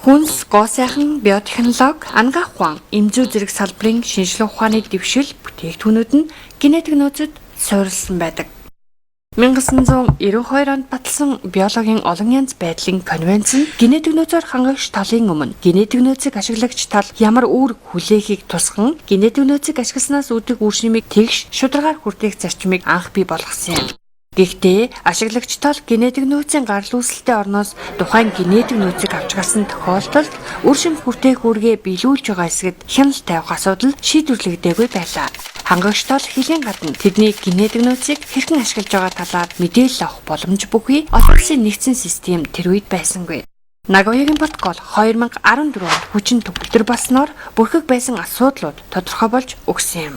Хүнс, гоо сайхан, биотехнологи, ангаах ухаан, эмзүү зэрэг салбарын шинжилгээ ухааны дэвшил бүтээгдэхүүнүүд нь генетик нөөцөд суурилсан байдаг. 1992 онд баталсан биологийн олон янз байдлын конвенц нь генетик нөөцөөр хангагч талын өмнө генетик нөөцийг ашиглагч тал ямар үр хүлээхийг тусган генетик нөөцийг ашигласнаас үүдэх үр шимийг тэгш шударгаар хүртээх зарчмыг анх бий болгосон юм. Гэхдээ ашиглагч тал генетик нөөцийн гарал үүсэлтэй орноос тухайн генетик нөөцийг авч гарсан тохиолдолд үр шим хүртээх үүргээ биелүүлж байгаа хэсгэд хяналт тавих асуудал шийдвэрлэгдээгүй байлаа. Хангагч тал хэлийн гадна тэдний генетик нөөцийг хэрхэн ашиглаж байгаа талаар мэдээлэл авах боломж бүхий олон улсын нэгдсэн систем тэр үед байсангүй. Нагоягийн протокол 2014 онд хүчин төгөлдөр болсноор бүрхэг байсан асуудлууд тодорхой болж өгсөн юм.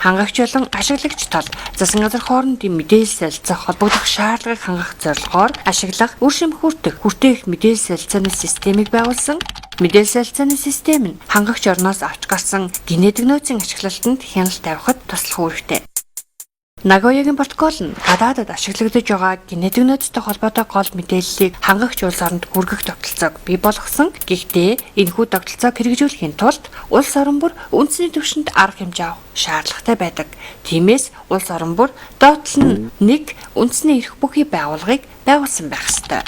Хангагч болон ашиглагч тал засан газар хоорондын мэдээлэл солилцох холбогдох шаардлагыг хангах зорилгоор ашиглах үр шим хүртээх мэдээлэл солилцооны системийг байгуулсан. Мэдээлэл солилцооны систем нь хангагч орноос авч гарсан генетик нөөцийн ашиглалтанд хяналт тавихад туслах үүрэгтэй. Нагоягийн протокол нь гадаадад ашиглагдаж байгаа генетик нөөцтэй холбоотой гол мэдээллийг хангагч улс оронд хүргэх тогтолцоог бий болгосон. Гэхдээ энэхүү тогтолцоог хэрэгжүүлэхийн тулд улс орон бүр үндэсний түвшинд арга хэмжээ авах шаардлагатай байдаг. Тиймээс улс орон бүр доотлон нэг үндэсний эрх бүхий байгууллагыг байгуулсан байх ёстой.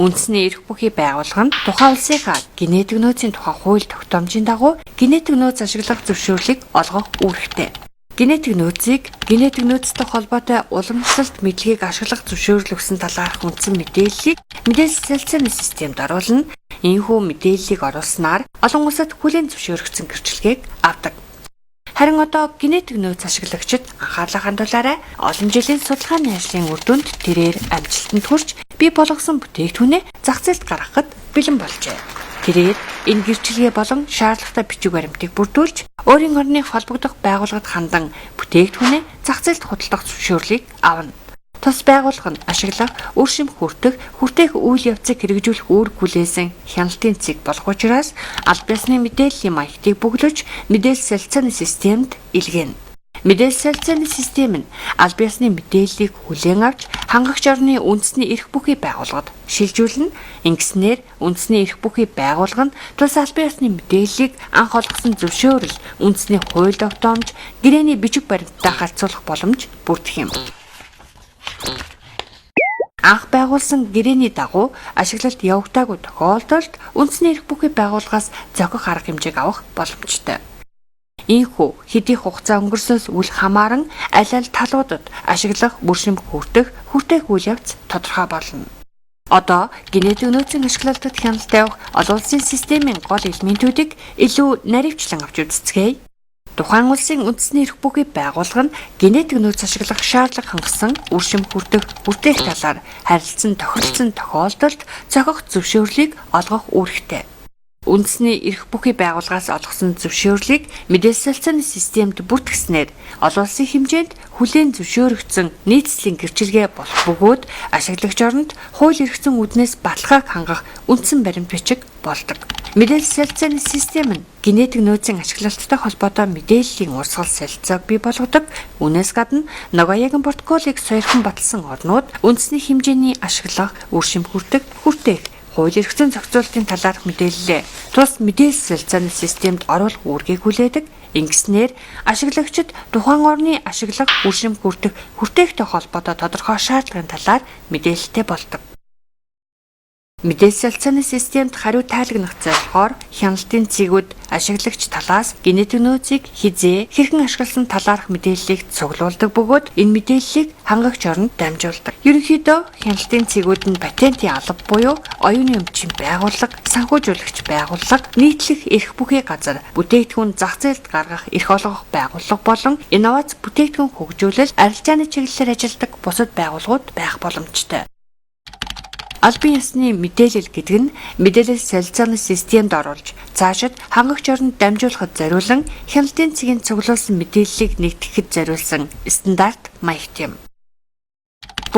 Үндэсний эрх бүхий байгууллага нь тухайн улсынхаа генетик нөөцийн тухай хууль тогтоомжийн дагуу генетик нөөц ашиглах зөвшөөрлийг олгох үүрэгтэй. Генетик нөөцийг генетик нөөцтэй холбоотой уламжлалт мэдлэгийг ашиглах зөвшөөрөл өгсөн талаарх үндсэн мэдээллийг мэдээлэл солилцооны системд оруулна. Ийхүү мэдээллийг оруулснаар олон улсад хүлээн зөвшөөрөгдсөн гэрчлэгийг авдаг. Харин одоо генетик нөөц ашиглагчид анхаарлаа хандуулаарай. Олон жилийн судалгааны ажлын үр дүнд тэрээр амжилтанд хүрч бий болгосон бүтээгдэхүүнээ зах зээлд гаргахад бэлэн болжээ. Тэрээр энэ гэрчлэгээ болон шаардлагатай бичиг баримтыг бүрдүүлж өөрийн орны холбогдох байгууллагад хандан бүтээгдэхүүнээ зах зээлд худалдах зөвшөөрлийг авна. Тус байгууллага нь ашиглах, үр шим хүртээх үйл явцыг хэрэгжүүлэх үүрэг хүлээсэн хяналтын цэг болох учраас аль биесны мэдээллийн маягтыг бөглөж мэдээлэл солилцооны системд илгээнэ. Мэдээлэл солилцооны систем нь аль биесны мэдээллийг хүлээн авч хангагч орны үндэсний эрх бүхий байгууллагад шилжүүлнэ. Ингэснээр үндэсний эрх бүхий байгууллага нь тус аль биесны мэдээллийг анх олгосон зөвшөөрөл, үндэсний хууль тогтоомж, гэрээний бичиг баримттай харьцуулах боломж бүрдэх юм. Анх байгуулсан гэрээний дагуу ашиглалт явагдаагүй тохиолдолд үндэсний эрх бүхий байгууллагаас зохих арга хэмжээг авах боломжтой. Ийхүү хэдийн хугацаа өнгөрсөөс үл хамааран аль аль талуудад ашиглах үр шим хүртээх үйл явц тодорхой болно. Одоо генетик нөөцийн ашиглалтад хяналт тавих олон улсын системийн гол элементүүдийг илүү наривчлан авч үзцгээе. Тухайн улсын үндэсний эрх бүхий байгууллага нь генетик нөөц ашиглах шаардлага хангасан үр шим хүртээх талаар харилцан тохиролцсон тохиолдолд зохих зөвшөөрлийг олгох үүрэгтэй. Үндэсний эрх бүхий байгууллагаас олгосон зөвшөөрлийг мэдээлэл солилцооны системд бүртгэснээр олон улсын хэмжээнд хүлээн зөвшөөрөгдсөн нийслэлийн гэрчлэгээ болох бөгөөд ашиглагч оронд хууль эрхцэн үүднээс баталгааг хангах үндсэн баримт бичиг болдог. Мэдээлэл солилцооны систем нь генетик нөөцийн ашиглалттай холбоотой мэдээллийн урсгал солилцоог бий болгодог. Үүнээс гадна Нагоягийн протоколыг сойрхон баталсан орнууд үндэсний хэмжээний ашиглах, үр шим хүртээх хууль эрхцэн зохицуулалтын талаарх мэдээлэлээ тус мэдээлэл солилцооны системд оруулах үүргийг хүлээдэг. Ингэснээр ашиглагчид тухайн орны ашиглах, үр шим хүртэехтэй холбоотой тодорхой шаардлагын талаар мэдээлэлтэй болдог. Мэдээлэл солилцооны системд хариу тайлагнах зорилгоор хяналтын цэгүүд ашиглагч талаас генетик нөөцийг хэрхэн ашигласан талаарх мэдээллийг цуглуулдаг бөгөөд энэ мэдээллийг хангагч оронд дамжуулдаг. Ерөнхийдөө хяналтын цэгүүд нь патентын алба буюу оюуны өмчийн байгууллага, санхүүжүүлэгч байгууллага, нийтлэх эрх бүхий газар, бүтээгдэхүүн зах зээлд гаргах эрх олгох байгууллага болон инновац бүтээгдэхүүн хөгжүүлэлт, арилжааны чиглэлээр ажилладаг бусад байгууллагууд байх боломжтой. Албан ёсны мэдээлэл гэдэг нь мэдээлэл солилцооны системд оруулж цаашид хангагч оронд дамжуулахад зориулан хяналтын цэгийн цуглуулсан мэдээллийг нэгтгэхэд зориулсан стандарт маягт юм.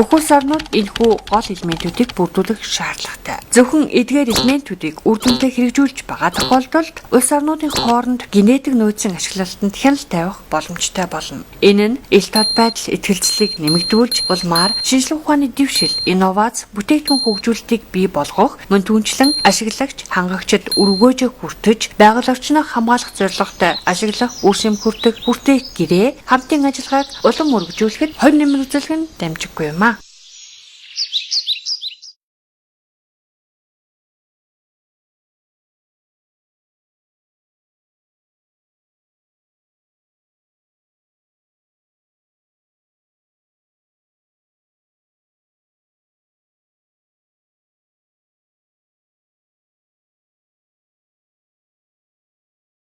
Бүх улс орнууд энэхүү гол элементүүдийг бүрдүүлэх шаардлагатай. Зөвхөн эдгээр элементүүдийг үр дүндээ хэрэгжүүлж байгаа тохиолдолд улс орнуудын хооронд генетик нөөцийн ашиглалтанд хяналт тавих боломжтой болно. Энэ нь ил тод байдал итгэлцлийг нэмэгдүүлж улмаар шинжилгээ ухааны дэвшил, инновац, бүтээгдэхүүн хөгжүүлэлтийг бий болгох, мөн түнчлэн ашиглагч, хангагчид өргөөжөө хүртэж, байгаль орчноо хамгаалах зорилготой ашиглах үр хүртэх гэрээ хамтын ажиллагааг улам өргөжүүлэхэд 20 нэмэр үзүүлэх нь дамжиггүй юм а.